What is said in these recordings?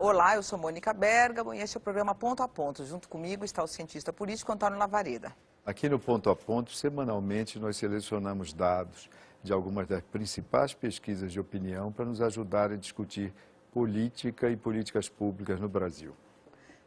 Olá, eu sou Mônica Bergamo e este é o programa Ponto a Ponto. Junto comigo está o cientista político Antônio Lavareda. Aqui no Ponto a Ponto, semanalmente, nós selecionamos dados de algumas das principais pesquisas de opinião para nos ajudar a discutir política e políticas públicas no Brasil.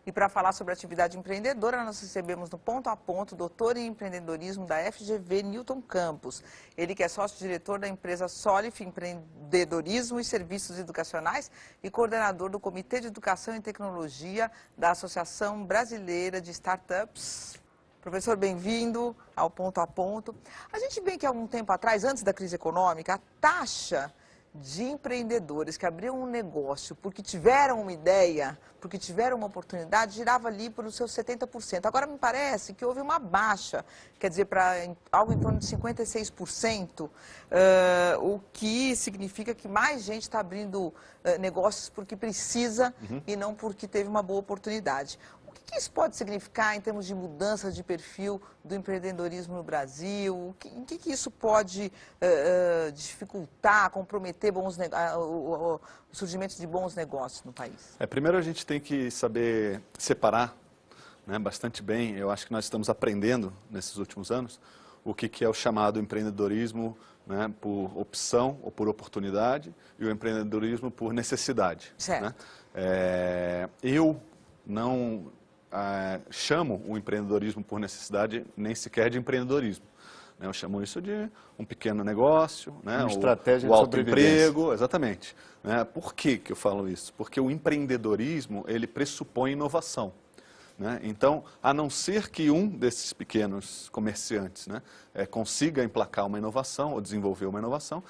E para falar sobre a atividade empreendedora, nós recebemos no Ponto a Ponto o doutor em empreendedorismo da FGV, Newton Campos. Ele que é sócio-diretor da empresa Solif Empreendedorismo e Serviços Educacionais e coordenador do Comitê de Educação e Tecnologia da Associação Brasileira de Startups. Professor, bem-vindo ao Ponto a Ponto. A gente vê que há algum tempo atrás, antes da crise econômica, a taxa de empreendedores que abriram um negócio porque tiveram uma ideia, porque tiveram uma oportunidade, girava ali por os seus 70%. Agora me parece que houve uma baixa, quer dizer, para algo em torno de 56%, o que significa que mais gente está abrindo negócios porque precisa e não porque teve uma boa oportunidade. O que isso pode significar em termos de mudança de perfil do empreendedorismo no Brasil? Em que isso pode dificultar, comprometer o surgimento de bons negócios no país? Primeiro a gente tem que saber separar, né, bastante bem. Eu acho que nós estamos aprendendo nesses últimos anos o que é o chamado empreendedorismo, né, por opção ou por oportunidade e o empreendedorismo por necessidade. Certo. Né? Eu não chamo o empreendedorismo por necessidade nem sequer de empreendedorismo. Eu chamo isso de um pequeno negócio, né? Uma estratégia o de autoemprego, exatamente. Né? Por que eu falo isso? Porque o empreendedorismo, ele pressupõe inovação. Né? Então, a não ser que um desses pequenos comerciantes, né, consiga emplacar uma inovação ou desenvolver uma inovação,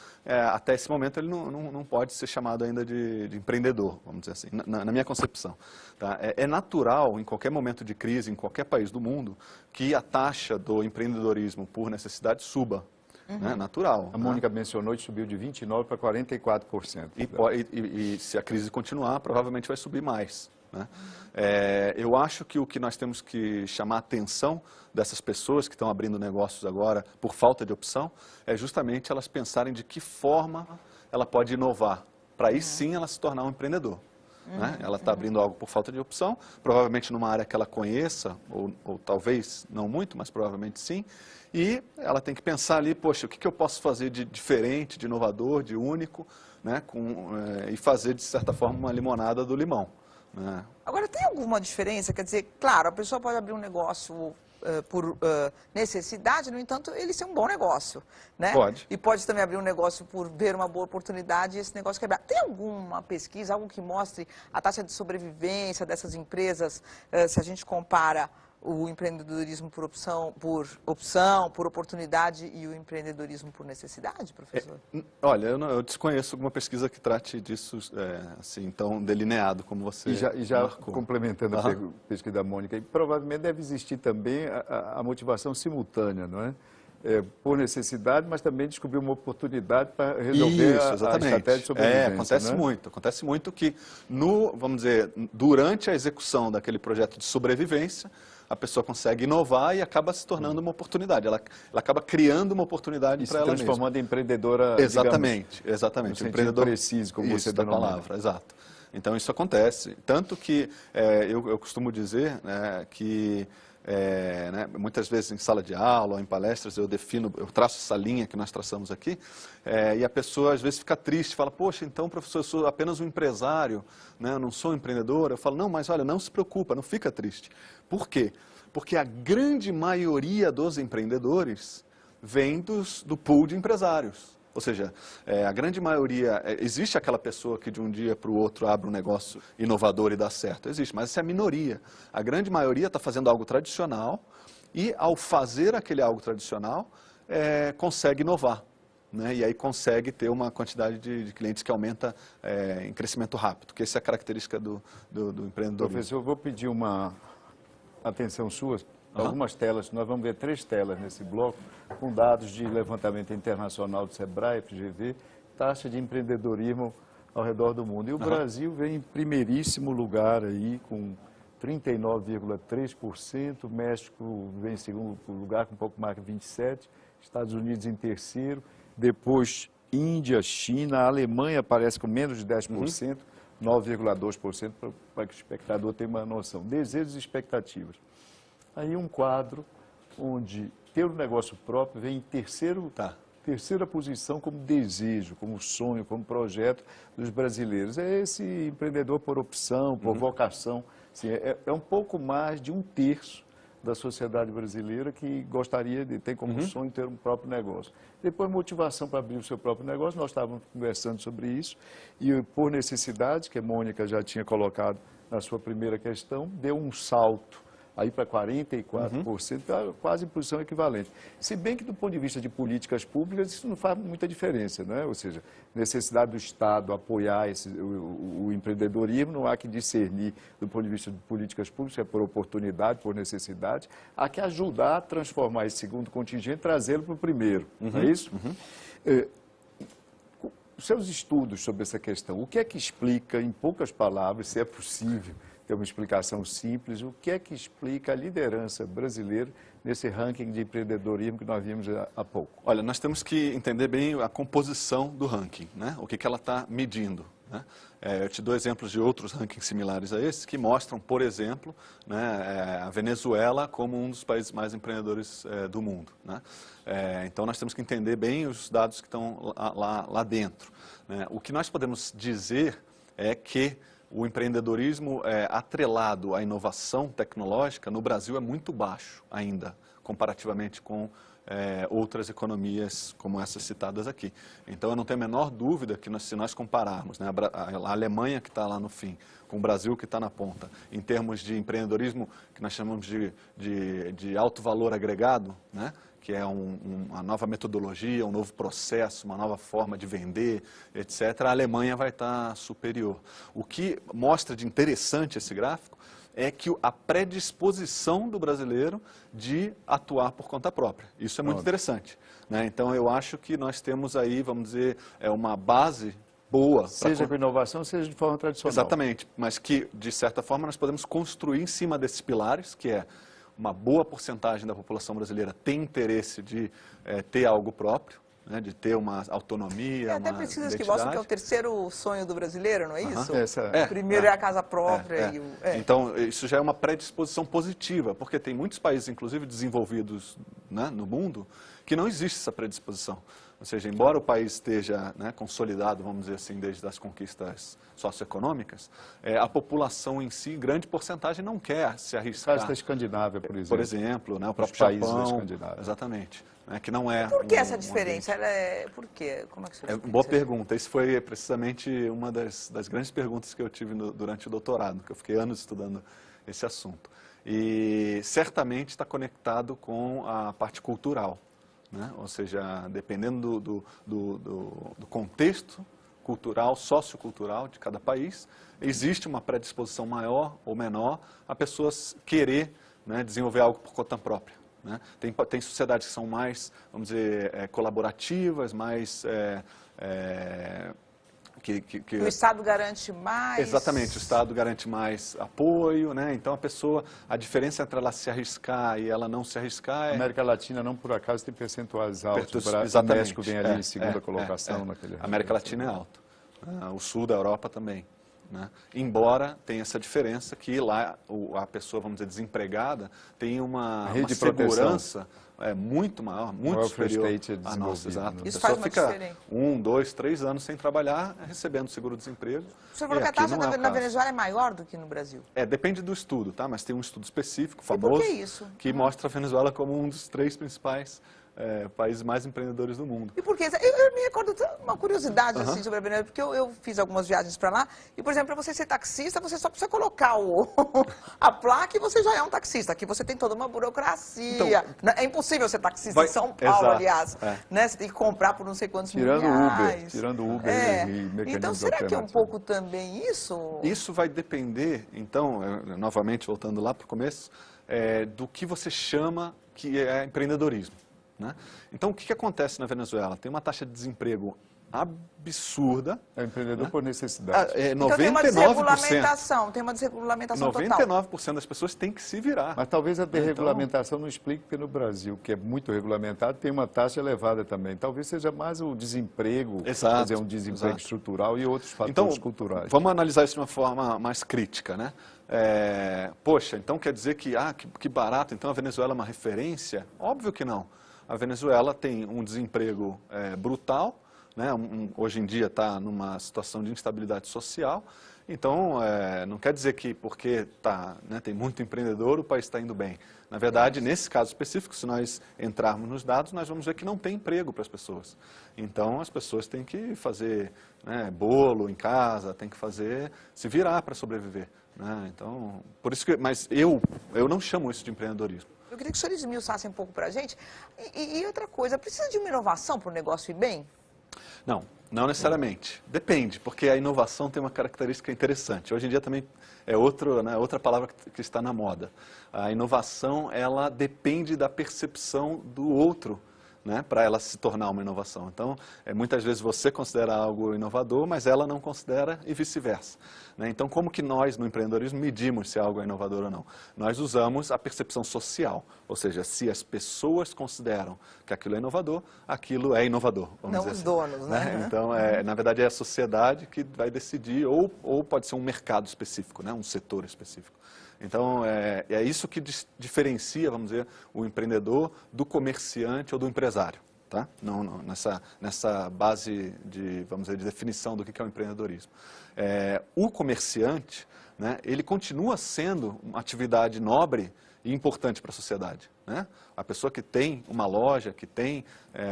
até esse momento ele não pode ser chamado ainda de empreendedor, vamos dizer assim, na minha concepção. Tá? É natural, em qualquer momento de crise, em qualquer país do mundo, que a taxa do empreendedorismo por necessidade suba. Né? Natural. A Mônica mencionou que subiu de 29% para 44%. E se a crise continuar, provavelmente vai subir mais. Né? Eu acho que o que nós temos que chamar a atenção dessas pessoas que estão abrindo negócios agora por falta de opção é justamente elas pensarem de que forma ela pode inovar, para aí sim ela se tornar um empreendedor. Né? Ela está abrindo algo por falta de opção, provavelmente numa área que ela conheça, ou talvez não muito, mas provavelmente sim, e ela tem que pensar ali, poxa, o que eu posso fazer de diferente, de inovador, de único, né? E fazer de certa forma uma limonada do limão. Agora, tem alguma diferença? Quer dizer, claro, a pessoa pode abrir um negócio por necessidade, no entanto, ele ser um bom negócio, né? Pode. E pode também abrir um negócio por ver uma boa oportunidade e esse negócio quebrar. Tem alguma pesquisa, algo que mostre a taxa de sobrevivência dessas empresas, se a gente compara o empreendedorismo por por oportunidade e o empreendedorismo por necessidade, professor? Olha, eu desconheço alguma pesquisa que trate disso assim, tão delineado como você já marcou. Complementando a pesquisa da Mônica, e provavelmente deve existir também a motivação simultânea, não é? Por necessidade, mas também descobrir uma oportunidade para resolver a estratégia de sobrevivência. Acontece muito que, vamos dizer, durante a execução daquele projeto de sobrevivência, a pessoa consegue inovar e acaba se tornando uma oportunidade. Ela acaba criando uma oportunidade para ela mesma. E se transformando em empreendedora, exatamente. No empreendedor preciso, como você da denomina. palavra, exato. Então isso acontece. Tanto que eu costumo dizer, né, que né, muitas vezes em sala de aula ou em palestras eu traço essa linha que nós traçamos aqui, e a pessoa às vezes fica triste, fala, poxa, então professor, eu sou apenas um empresário, né, eu não sou um empreendedor. Eu falo, não, mas olha, não se preocupa, não fica triste. Por quê? Porque a grande maioria dos empreendedores vem do pool de empresários. Ou seja, a grande maioria, existe aquela pessoa que de um dia para o outro abre um negócio inovador e dá certo, existe, mas essa é a minoria. A grande maioria está fazendo algo tradicional e ao fazer aquele algo tradicional, consegue inovar. Né? E aí consegue ter uma quantidade de clientes que aumenta em crescimento rápido, que essa é a característica do empreendedorismo. Professor, eu vou pedir uma atenção sua. Algumas telas, nós vamos ver 3 telas nesse bloco, com dados de levantamento internacional do Sebrae, FGV, taxa de empreendedorismo ao redor do mundo. E o Brasil vem em primeiríssimo lugar aí, com 39,3%, o México vem em segundo lugar, com um pouco mais de 27%, Estados Unidos em terceiro, depois Índia, China, a Alemanha aparece com menos de 10%, 9,2% para que o espectador tenha uma noção. Desejos e expectativas. Aí um quadro onde ter um negócio próprio vem em terceira posição como desejo, como sonho, como projeto dos brasileiros. É esse empreendedor por opção, por vocação. Assim, é um pouco mais de 1/3 da sociedade brasileira que gostaria de ter como sonho ter um próprio negócio. Depois, motivação para abrir o seu próprio negócio, nós estávamos conversando sobre isso, e por necessidade, que a Mônica já tinha colocado na sua primeira questão, deu um salto aí para 44%, quase em posição equivalente. Se bem que, do ponto de vista de políticas públicas, isso não faz muita diferença, né? Ou seja, necessidade do Estado apoiar o empreendedorismo, não há que discernir do ponto de vista de políticas públicas, é por oportunidade, por necessidade, há que ajudar a transformar esse segundo contingente, trazê-lo para o primeiro, não é isso? Os seus estudos sobre essa questão, o que é que explica, em poucas palavras, se é possível ter uma explicação simples, o que é que explica a liderança brasileira nesse ranking de empreendedorismo que nós vimos há pouco? Olha, nós temos que entender bem a composição do ranking, né? O que ela está medindo, né? Eu te dou exemplos de outros rankings similares a esse, que mostram, por exemplo, né, a Venezuela como um dos países mais empreendedores do mundo, né? Então, nós temos que entender bem os dados que estão lá dentro, né? O que nós podemos dizer é que o empreendedorismo atrelado à inovação tecnológica no Brasil é muito baixo ainda, comparativamente com outras economias como essas citadas aqui. Então, eu não tenho a menor dúvida que se nós compararmos, né, a Alemanha, que está lá no fim, com o Brasil, que está na ponta, em termos de empreendedorismo, que nós chamamos de alto valor agregado, né, que é uma nova metodologia, um novo processo, uma nova forma de vender, etc., a Alemanha vai estar superior. O que mostra de interessante esse gráfico é que a predisposição do brasileiro de atuar por conta própria. Isso é muito interessante, né? Então, eu acho que nós temos aí, vamos dizer, uma base boa. Seja com inovação, seja de forma tradicional. Exatamente, mas que, de certa forma, nós podemos construir em cima desses pilares, que é uma boa porcentagem da população brasileira tem interesse de ter algo próprio, né, de ter uma autonomia, até uma pesquisas que identidade. mostram que é o terceiro sonho do brasileiro, não é isso? Primeiro É. é a casa própria. Então, isso já é uma predisposição positiva, porque tem muitos países, inclusive desenvolvidos, né, no mundo, que não existe essa predisposição. Ou seja, embora o país esteja, né, consolidado, vamos dizer assim, desde as conquistas socioeconômicas, a população em si, grande porcentagem, não quer se arriscar. O caso da Escandinávia, por exemplo. Por exemplo, né, o próprio países Japão, da Escandinávia. Exatamente. Né, que não é Por que essa diferença? Por quê? Como é que você explica boa isso? pergunta. Isso foi precisamente uma das grandes perguntas que eu tive durante o doutorado, que eu fiquei anos estudando esse assunto. E certamente está conectado com a parte cultural, né? Ou seja, dependendo do contexto cultural, sociocultural de cada país, existe uma predisposição maior ou menor a pessoas querer, né, desenvolver algo por conta própria, né? Tem sociedades que são mais, vamos dizer, colaborativas, mais... O Estado garante mais... Exatamente, o Estado garante mais apoio, né? Então a diferença entre ela se arriscar e ela não se arriscar A América Latina, não por acaso, tem percentuais altos. Exatamente. O México vem ali em segunda colocação. Naquele A América Latina é alto. O sul da Europa também, né? Embora tenha essa diferença que lá a pessoa, vamos dizer, desempregada, tem uma segurança muito maior, muito superior à nossa. Exato. Isso A faz pessoa uma fica diferença. 1, 2, 3 anos sem trabalhar, recebendo seguro-desemprego. Você falou que a taxa na Venezuela é maior do que no Brasil. Depende do estudo, tá? Mas tem um estudo específico, E famoso, por que isso? que mostra a Venezuela como um dos 3 principais países mais empreendedores do mundo. E por quê? Eu me recordo uma curiosidade assim, sobre a Venezuela, porque eu fiz algumas viagens para lá, e, por exemplo, para você ser taxista, você só precisa colocar a placa e você já é um taxista. Aqui você tem toda uma burocracia. Então, é impossível ser taxista em São Paulo, exato, aliás. Né? Você tem que comprar por não sei quantos Tirando milhares. Tirando Uber e mecanismos Então, será que é um alternativos. pouco também isso? Isso vai depender, então, novamente voltando lá para o começo, do que você chama que é empreendedorismo. né? Então, o que acontece na Venezuela? Tem uma taxa de desemprego absurda. É empreendedor por necessidade. Então tem uma desregulamentação, tem uma desregulamentação total. 99% das pessoas têm que se virar. Mas talvez a desregulamentação não explique, porque no Brasil, que é muito regulamentado, tem uma taxa elevada também. Talvez seja mais o desemprego, quer dizer, um desemprego estrutural e outros fatores culturais. Vamos analisar isso de uma forma mais crítica, né? Poxa, então quer dizer que barato, então a Venezuela é uma referência? Óbvio que não. A Venezuela tem um desemprego brutal, né? Hoje em dia está numa situação de instabilidade social, então não quer dizer que porque tem muito empreendedor o país está indo bem. Na verdade, nesse caso específico, se nós entrarmos nos dados, nós vamos ver que não tem emprego para as pessoas. Então, as pessoas têm que fazer bolo em casa, têm que se virar para sobreviver, né? Então, por isso que, mas eu não chamo isso de empreendedorismo. Eu queria que o senhor esmiuçasse um pouco para a gente. E outra coisa, precisa de uma inovação para o negócio ir bem? Não necessariamente. Depende, porque a inovação tem uma característica interessante. Hoje em dia também é outra palavra que está na moda. A inovação, ela depende da percepção do outro, né, para ela se tornar uma inovação. Então, muitas vezes você considera algo inovador, mas ela não considera e vice-versa, né? Então, como que nós, no empreendedorismo, medimos se algo é inovador ou não? Nós usamos a percepção social, ou seja, se as pessoas consideram que aquilo é inovador, aquilo é inovador, vamos dizer assim. Não os donos, né? Então, na verdade, é a sociedade que vai decidir, ou pode ser um mercado específico, né, um setor específico. Então, é isso que diferencia, vamos dizer, o empreendedor do comerciante ou do empresário, tá? Nessa base de, vamos dizer, de definição do que é o empreendedorismo. O comerciante, né, ele continua sendo uma atividade nobre e importante para a sociedade, né? A pessoa que tem uma loja, que tem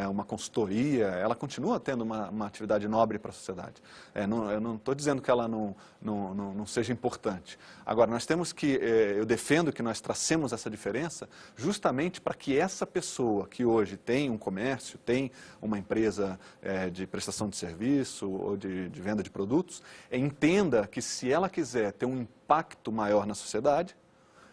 uma consultoria, ela continua tendo uma atividade nobre para a sociedade. Eu não estou dizendo que ela não seja importante. Agora, nós temos que, eu defendo que nós tracemos essa diferença justamente para que essa pessoa que hoje tem um comércio, tem uma empresa de prestação de serviço ou de venda de produtos, entenda que se ela quiser ter um impacto maior na sociedade,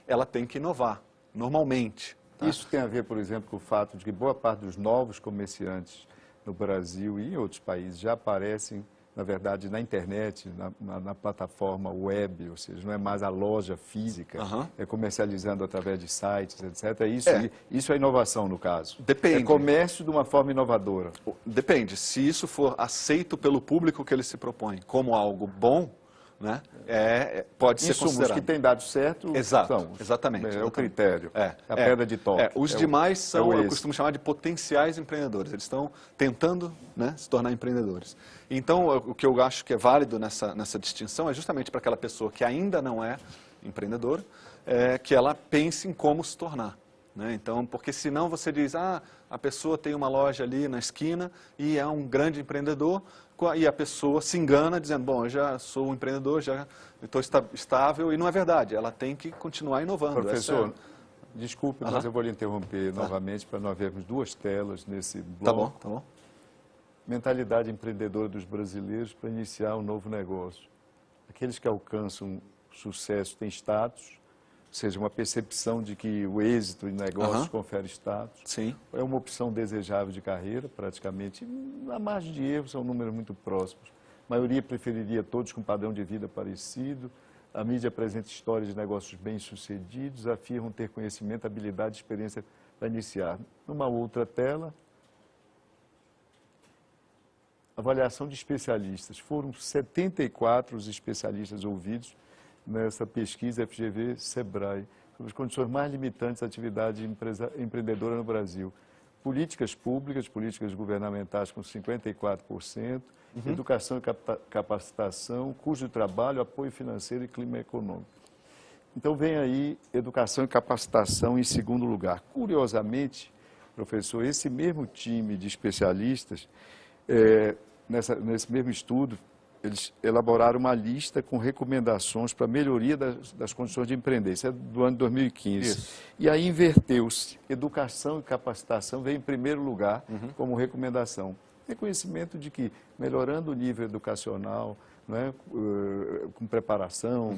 ela tem que inovar, normalmente. Tá? Isso tem a ver, por exemplo, com o fato de que boa parte dos novos comerciantes no Brasil e em outros países já aparecem, na verdade, na internet, na plataforma web, ou seja, não é mais a loja física, é comercializando através de sites, etc. Isso é inovação, no caso. Depende. É comércio de uma forma inovadora. Depende. Se isso for aceito pelo público que ele se propõe como algo bom, né, pode ser considerado. Que tem dado certo. Exatamente. É o critério. A pedra de toque. Os demais são, eu costumo chamar de potenciais empreendedores. Eles estão tentando, né, se tornar empreendedores. Então, o que eu acho que é válido nessa distinção é justamente para aquela pessoa que ainda não é empreendedora, que ela pense em como se tornar, né? Então, porque senão você diz, a pessoa tem uma loja ali na esquina e é um grande empreendedor, e a pessoa se engana dizendo, bom, eu já sou um empreendedor, já estou estável, e não é verdade, ela tem que continuar inovando. Professor, desculpe, mas eu vou lhe interromper novamente para nós vermos duas telas nesse bloco. Tá bom. Mentalidade empreendedora dos brasileiros para iniciar um novo negócio. Aqueles que alcançam sucesso têm status, ou seja, uma percepção de que o êxito em negócios confere status. Sim. É uma opção desejável de carreira, praticamente. Na margem de erro, são números muito próximos. A maioria preferiria todos com padrão de vida parecido. A mídia apresenta histórias de negócios bem-sucedidos, afirmam ter conhecimento, habilidade e experiência para iniciar. Numa outra tela, avaliação de especialistas. Foram 74 os especialistas ouvidos nessa pesquisa FGV-Sebrae, sobre as condições mais limitantes da atividade empreendedora no Brasil. Políticas públicas, políticas governamentais com 54%, educação e capacitação, custo de trabalho, apoio financeiro e clima econômico. Então vem aí educação e capacitação em segundo lugar. Curiosamente, professor, esse mesmo time de especialistas, nesse mesmo estudo, eles elaboraram uma lista com recomendações para melhoria das condições de empreender. Isso é do ano de 2015. Isso. E aí inverteu-se. Educação e capacitação veio em primeiro lugar como recomendação. Reconhecimento de que, melhorando o nível educacional, né, com preparação,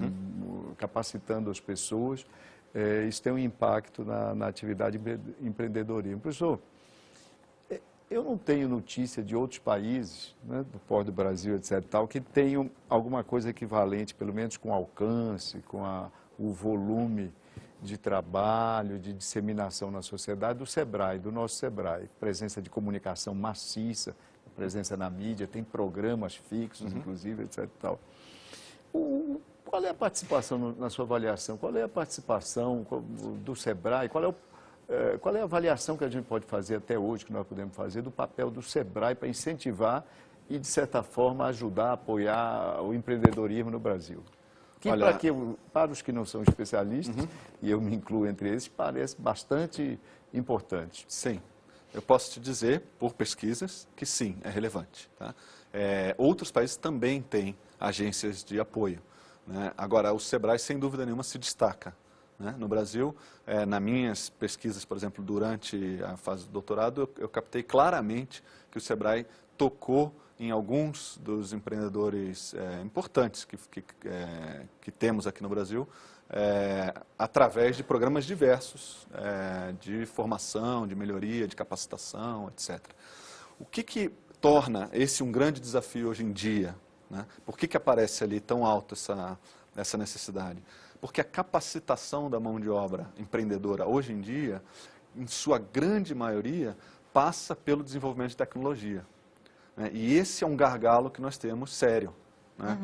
capacitando as pessoas, isso tem um impacto na atividade empreendedorismo. Professor, Eu não tenho notícia de outros países, né, do Porto do Brasil, etc., tal, que tenham alguma coisa equivalente, pelo menos com alcance, com o volume de trabalho, de disseminação na sociedade do SEBRAE, do nosso SEBRAE. Presença de comunicação maciça, presença na mídia, tem programas fixos, inclusive, etc., tal. Qual é a participação, na sua avaliação, qual é a participação do SEBRAE, qual é a avaliação que a gente pode fazer até hoje, que nós podemos fazer, do papel do SEBRAE para incentivar e, de certa forma, ajudar, apoiar o empreendedorismo no Brasil? Que, Olha, para os que não são especialistas, e eu me incluo entre eles, parece bastante importante. Sim, eu posso te dizer, por pesquisas, que sim, é relevante. Tá? Outros países também têm agências de apoio, né? Agora, o SEBRAE, sem dúvida nenhuma, se destaca. Né? No Brasil, nas minhas pesquisas, por exemplo, durante a fase do doutorado, eu captei claramente que o SEBRAE tocou em alguns dos empreendedores importantes que temos aqui no Brasil, através de programas diversos, de formação, de melhoria, de capacitação, etc. O que torna esse um grande desafio hoje em dia? Né? Por que aparece ali tão alto essa necessidade? Porque a capacitação da mão de obra empreendedora hoje em dia, em sua grande maioria, passa pelo desenvolvimento de tecnologia. Né? E esse é um gargalo que nós temos sério. Né?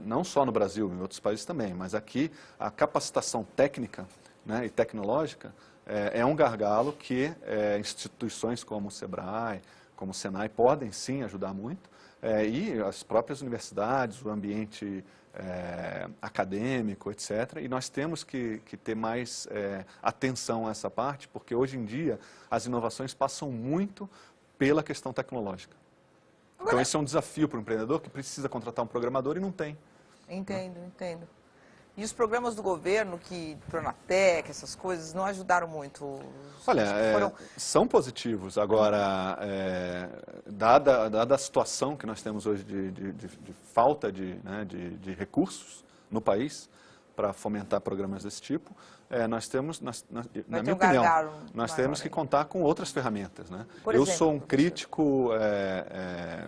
Não só no Brasil, em outros países também, mas aqui a capacitação técnica, né, e tecnológica é um gargalo que instituições como o SEBRAE, como o SENAI podem sim ajudar muito, e as próprias universidades, o ambiente acadêmico, etc. E nós temos que ter mais atenção a essa parte, porque hoje em dia as inovações passam muito pela questão tecnológica. Então esse é um desafio para o empreendedor que precisa contratar um programador e não tem. Entendo. E os programas do governo, Pronatec, essas coisas, não ajudaram muito? Olha, são positivos. Agora, dada a situação que nós temos hoje de falta de recursos no país para fomentar programas desse tipo, nós temos, na minha opinião, nós temos que contar com outras ferramentas. Né? Eu sou um crítico,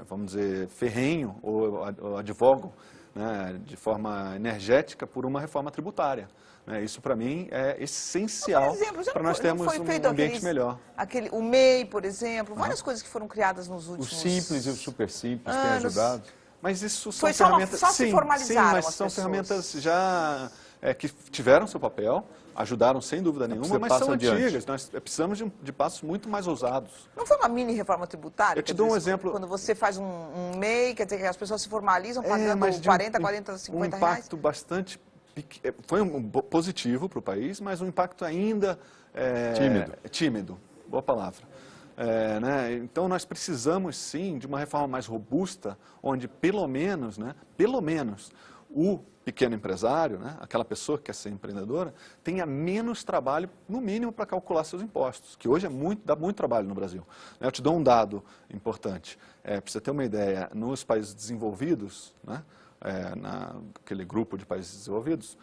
vamos dizer, ferrenho, ou advogo, né, de forma energética por uma reforma tributária. Né? Isso, para mim, é essencial para nós termos um ambiente melhor. O MEI, por exemplo, várias coisas que foram criadas nos últimos anos. O Simples e o Super Simples têm ajudado. Mas isso são ferramentas... Só se formalizaram sim, mas são ferramentas já que tiveram seu papel, ajudaram sem dúvida nenhuma, mas são antigas. Nós precisamos de passos muito mais ousados. Não foi uma mini reforma tributária? Eu te dou um exemplo. Quando você faz um MEI, quer dizer que as pessoas se formalizam pagando 40, 50 reais? Um impacto bastante... Foi positivo para o país, mas um impacto ainda... Tímido. Boa palavra. Né? Então, nós precisamos, sim, de uma reforma mais robusta, onde, pelo menos, o pequeno empresário, né, aquela pessoa que quer ser empreendedora, tenha menos trabalho, no mínimo, para calcular seus impostos, que hoje dá muito trabalho no Brasil. Eu te dou um dado importante. Para você ter uma ideia, nos países desenvolvidos, né, naquele grupo de países desenvolvidos,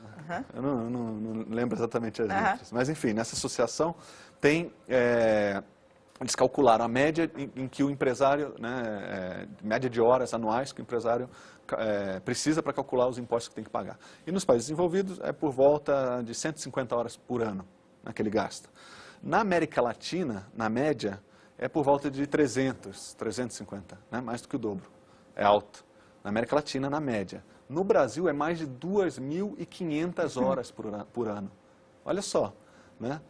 eu não lembro exatamente as letras, mas, enfim, nessa associação tem... eles calcularam a média em que o empresário, média de horas anuais que o empresário precisa para calcular os impostos que tem que pagar. E nos países desenvolvidos é por volta de 150 horas por ano, né, que ele gasta. Na América Latina, na média, é por volta de 350, né, mais do que o dobro. É alto. Na América Latina, na média. No Brasil, é mais de 2.500 horas por ano. Olha só. Né?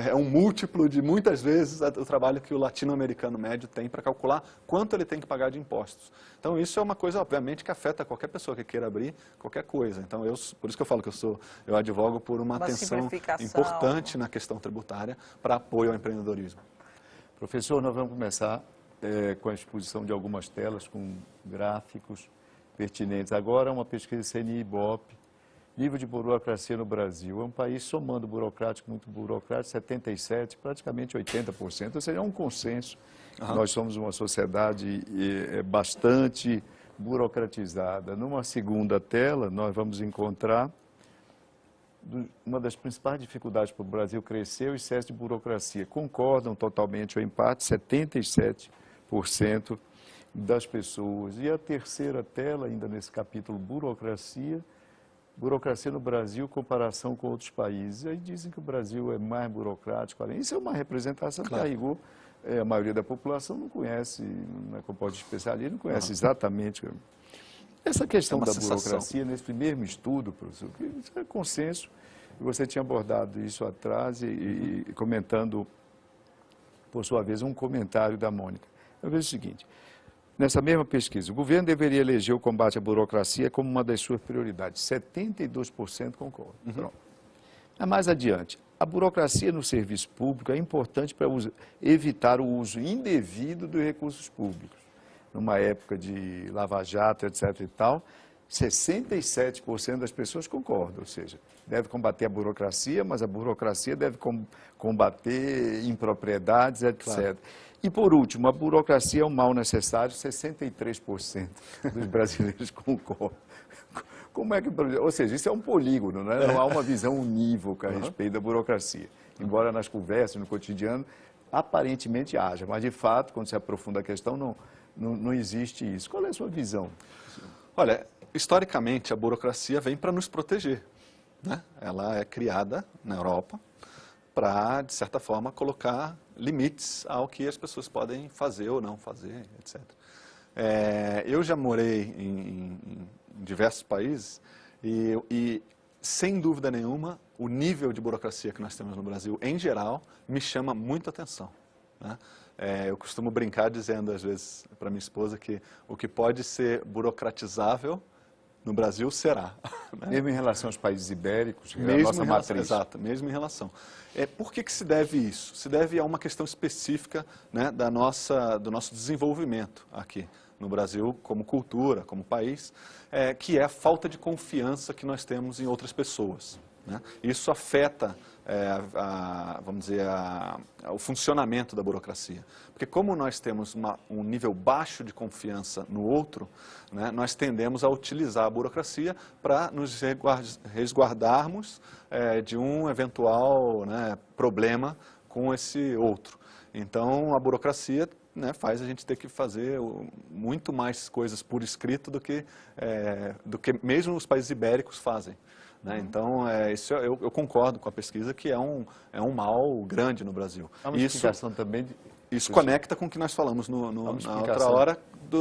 É um múltiplo de, muitas vezes, o trabalho que o latino-americano médio tem para calcular quanto ele tem que pagar de impostos. Então, isso é uma coisa, obviamente, que afeta qualquer pessoa que queira abrir qualquer coisa. Então, por isso que eu falo que eu advogo por uma atenção importante na questão tributária para apoio ao empreendedorismo. Professor, nós vamos começar com a exposição de algumas telas com gráficos pertinentes. Agora, uma pesquisa CNI-IBOP, nível de burocracia no Brasil. É um país somando burocrático, muito burocrático, 77%, praticamente 80%. Ou seja, é um consenso. Nós somos uma sociedade bastante burocratizada. Numa segunda tela, nós vamos encontrar uma das principais dificuldades para o Brasil crescer é o excesso de burocracia. Concordam totalmente ou em parte 77% das pessoas. E a terceira tela, ainda nesse capítulo burocracia no Brasil em comparação com outros países. Aí dizem que o Brasil é mais burocrático. Isso é uma representação que, a rigor, a maioria da população não conhece, não é composta de especialista, não conhece exatamente. Essa questão da burocracia, nesse primeiro estudo, professor, isso é consenso, e você tinha abordado isso atrás e comentando, por sua vez, um comentário da Mônica. Eu vejo o seguinte, nessa mesma pesquisa, o governo deveria eleger o combate à burocracia como uma das suas prioridades. 72% concordam. Pronto. Mas mais adiante, a burocracia no serviço público é importante para evitar o uso indevido dos recursos públicos. Numa época de lava-jato, etc. e tal, 67% das pessoas concordam, ou seja, deve combater a burocracia, mas a burocracia deve combater impropriedades, etc. Claro. E, por último, a burocracia é um mal necessário, 63% dos brasileiros concordam. Como é que, ou seja, isso é um polígono, né? Não há uma visão unívoca a respeito da burocracia. Embora nas conversas, no cotidiano, aparentemente haja, mas, de fato, quando se aprofunda a questão, não existe isso. Qual é a sua visão? Olha, historicamente, a burocracia vem para nos proteger, né? Ela é criada na Europa para, de certa forma, colocar limites ao que as pessoas podem fazer ou não fazer, etc. Eu já morei em diversos países e, sem dúvida nenhuma, o nível de burocracia que nós temos no Brasil, em geral, me chama muita atenção, né? Eu costumo brincar dizendo, às vezes, para minha esposa, que o que pode ser burocratizável no Brasil será. Né? Mesmo em relação aos países ibéricos, a nossa matriz. Exato, mesmo em relação. Por que se deve isso? Se deve a uma questão específica, né, do nosso desenvolvimento aqui no Brasil, como cultura, como país, que é a falta de confiança que nós temos em outras pessoas. Né? Isso afeta, vamos dizer, o funcionamento da burocracia. Porque como nós temos um nível baixo de confiança no outro, né, nós tendemos a utilizar a burocracia para nos resguardarmos de um eventual, né, problema com esse outro. Então, a burocracia, né, faz a gente ter que fazer muito mais coisas por escrito do que mesmo os países ibéricos fazem. Né? Então, isso eu concordo com a pesquisa que é um mal grande no Brasil. Há uma explicação também... Isso conecta com o que nós falamos na outra hora,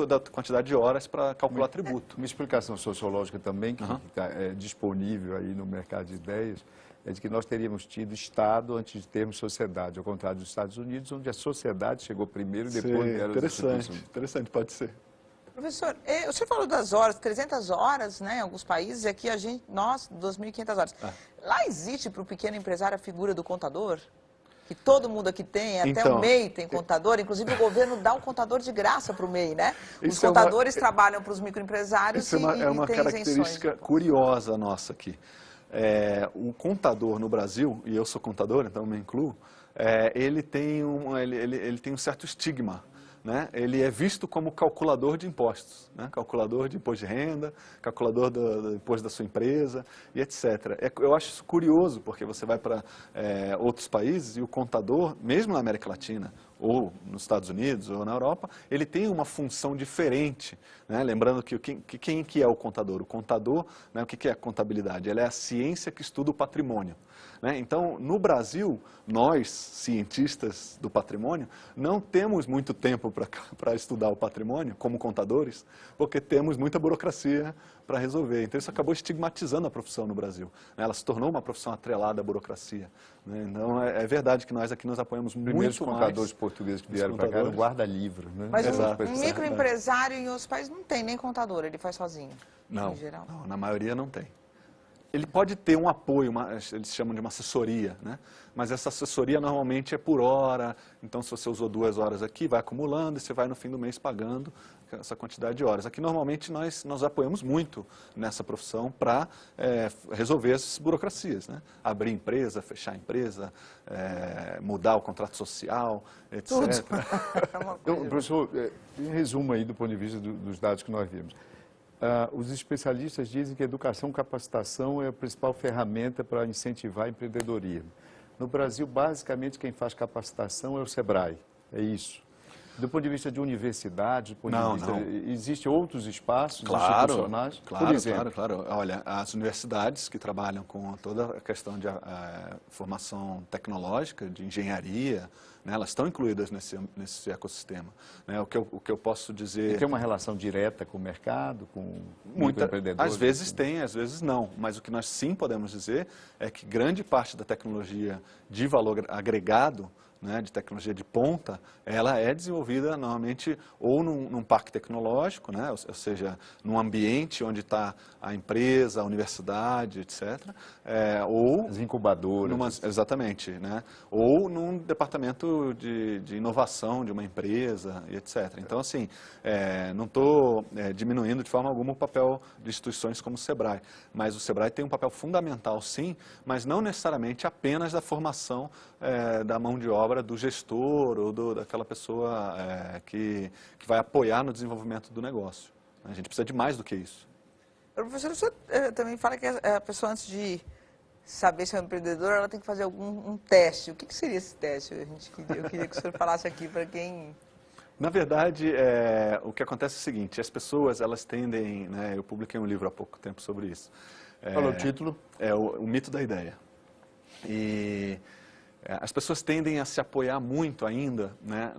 da quantidade de horas para calcular tributo. Uma explicação sociológica também, que está disponível aí no mercado de ideias, é de que nós teríamos tido Estado antes de termos sociedade, ao contrário dos Estados Unidos, onde a sociedade chegou primeiro e depois vieram as instituições. Interessante, pode ser. Professor, o senhor falou das horas, 300 horas, né, em alguns países, e aqui nós, 2.500 horas. Lá existe para o pequeno empresário a figura do contador? Que todo mundo aqui tem, até o MEI tem contador, inclusive o governo dá um contador de graça para o MEI, né? Os contadores trabalham para os microempresários e é uma característica curiosa nossa aqui. O contador no Brasil, e eu sou contador, então me incluo, ele tem um certo estigma. Né? Ele é visto como calculador de impostos, né? Calculador de imposto de renda, calculador do imposto da sua empresa e etc. Eu acho isso curioso, porque você vai para outros países e o contador, mesmo na América Latina, ou nos Estados Unidos, ou na Europa, ele tem uma função diferente. Né? Lembrando que quem que é o contador? O contador, né, o que é a contabilidade? Ela é a ciência que estuda o patrimônio. Né? Então, no Brasil, nós, cientistas do patrimônio, não temos muito tempo para estudar o patrimônio, como contadores, porque temos muita burocracia para resolver. Então, isso acabou estigmatizando a profissão no Brasil. Ela se tornou uma profissão atrelada à burocracia. Né? Então, é verdade que nós aqui nos apoiamos muito mais... Os contadores portugueses que vieram para cá eram guarda-livro. Né? Mas um microempresário em outros países não tem nem contador, ele faz sozinho, em geral. Não, na maioria não tem. Ele pode ter um apoio, eles chamam de uma assessoria, né? Mas essa assessoria normalmente é por hora, então se você usou 2 horas aqui, vai acumulando e você vai no fim do mês pagando essa quantidade de horas. Aqui normalmente nós apoiamos muito nessa profissão para resolver essas burocracias, né? Abrir empresa, fechar empresa, mudar o contrato social, etc. Então, professor, em resumo aí do ponto de vista dos dados que nós vimos. Os especialistas dizem que educação e capacitação é a principal ferramenta para incentivar empreendedorismo. No Brasil, basicamente, quem faz capacitação é o SEBRAE, é isso. Do ponto de vista de universidade, do ponto de vista, existem outros espaços institucionais? Claro, por exemplo. claro. Olha, as universidades que trabalham com toda a questão de formação tecnológica, de engenharia, né, elas estão incluídas nesse ecossistema. Né? O que eu posso dizer... E tem uma relação direta com o mercado, com empreendedores? Às vezes tem, às vezes não. Mas o que nós sim podemos dizer é que grande parte da tecnologia de valor agregado, né, de tecnologia de ponta, ela é desenvolvida normalmente ou num parque tecnológico, né, ou seja, num ambiente onde está a empresa, a universidade, etc. Ou as incubadoras. Exatamente. Né, ou num departamento de inovação de uma empresa, e etc. Então, assim, não estou diminuindo de forma alguma o papel de instituições como o SEBRAE, mas o SEBRAE tem um papel fundamental, sim, mas não necessariamente apenas da formação da mão de obra do gestor ou daquela pessoa que vai apoiar no desenvolvimento do negócio. A gente precisa de mais do que isso. Professor, o senhor também fala que a pessoa, antes de saber se é um empreendedor, ela tem que fazer um teste. O que seria esse teste? Eu queria que o senhor falasse aqui para quem... Na verdade, o que acontece é o seguinte, as pessoas, elas tendem, né, eu publiquei um livro há pouco tempo sobre isso. Qual é o título? É o mito da ideia. E as pessoas tendem a se apoiar muito ainda, né,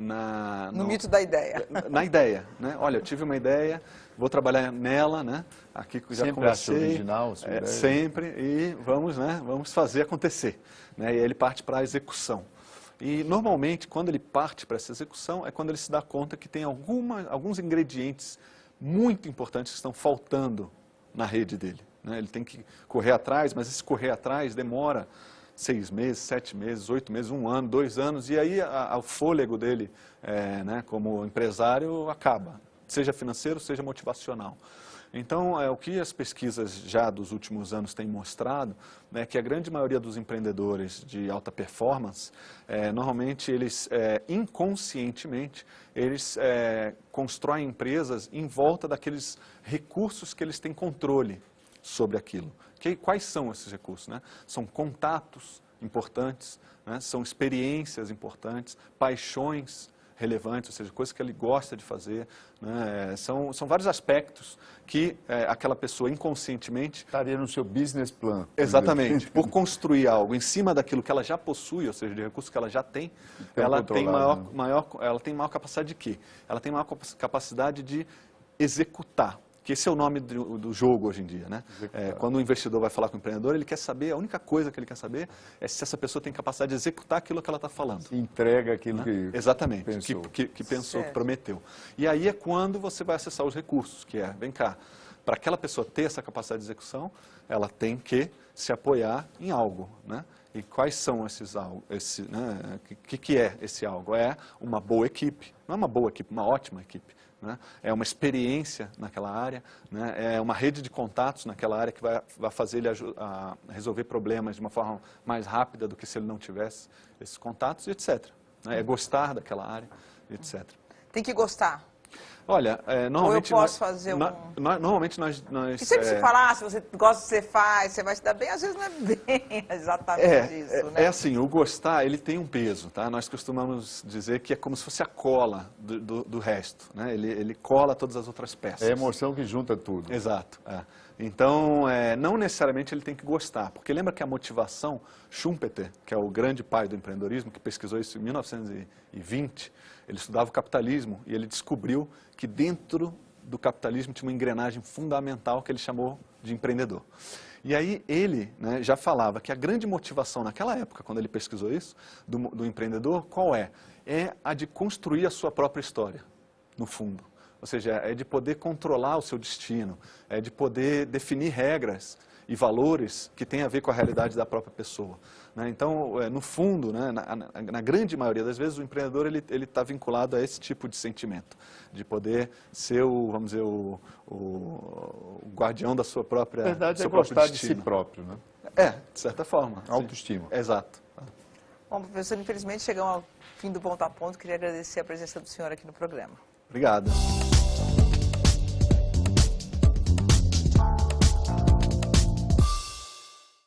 no mito da ideia. Na ideia, né? Olha, eu tive uma ideia, vou trabalhar nela, né? Aqui que eu já conversei. Sempre original, sempre, e vamos fazer acontecer. Né? E aí ele parte para a execução. E normalmente, quando ele parte para essa execução, é quando ele se dá conta que tem alguns ingredientes muito importantes que estão faltando na rede dele. Né? Ele tem que correr atrás, mas esse correr atrás demora 6 meses, 7 meses, 8 meses, 1 ano, 2 anos, e aí o fôlego dele, né, como empresário, acaba, seja financeiro, seja motivacional. Então, o que as pesquisas já dos últimos anos têm mostrado é que a grande maioria dos empreendedores de alta performance, normalmente eles, inconscientemente, eles constroem empresas em volta daqueles recursos que eles têm controle sobre aquilo. Quais são esses recursos? Né? São contatos importantes, né? São experiências importantes, paixões relevantes, ou seja, coisas que ele gosta de fazer. Né? São vários aspectos que aquela pessoa inconscientemente... estaria no seu business plan. Exatamente. Por construir algo em cima daquilo que ela já possui, ou seja, de recursos que ela já tem, ela tem maior capacidade de quê? Ela tem maior capacidade de executar. Que esse é o nome do jogo hoje em dia, né? Quando o investidor vai falar com o empreendedor, ele quer saber, a única coisa que ele quer saber é se essa pessoa tem capacidade de executar aquilo que ela está falando. Se entrega aquilo, né? Exatamente, pensou. Que pensou, que prometeu. E aí é quando você vai acessar os recursos, que vem cá, para aquela pessoa ter essa capacidade de execução, ela tem que se apoiar em algo, né? E quais são esses algo? Né? Que é esse algo? É uma boa equipe, não é uma boa equipe, uma ótima equipe. Né? É uma experiência naquela área, né? É uma rede de contatos naquela área que vai fazer ele a resolver problemas de uma forma mais rápida do que se ele não tivesse esses contatos, etc. Né? É gostar daquela área, etc. Tem que gostar. Olha, normalmente... Ou eu posso fazer normalmente nós e sempre se falar, se você gosta do que você faz, você vai se dar bem, às vezes não é bem exatamente isso, né? É assim, o gostar, ele tem um peso, tá? Nós costumamos dizer que é como se fosse a cola do resto, né? Ele cola todas as outras peças. É a emoção que junta tudo. Exato. Então, não necessariamente ele tem que gostar, porque lembra que a motivação, Schumpeter, que é o grande pai do empreendedorismo, que pesquisou isso em 1920, ele estudava o capitalismo e ele descobriu que dentro do capitalismo tinha uma engrenagem fundamental que ele chamou de empreendedor. E aí ele, né, já falava que a grande motivação naquela época, quando ele pesquisou isso, do empreendedor, qual é? É a de construir a sua própria história, no fundo. Ou seja, é de poder controlar o seu destino, é de poder definir regras e valores que têm a ver com a realidade da própria pessoa. Né? Então, no fundo, né, na grande maioria das vezes, o empreendedor ele está vinculado a esse tipo de sentimento, de poder ser vamos dizer, o guardião da sua própria Na verdade, seu é gostar destino. de si próprio, né? De certa forma. Autoestima. Exato. Bom, professor, infelizmente chegamos ao fim do Ponto a Ponto. Queria agradecer a presença do senhor aqui no programa. Obrigado.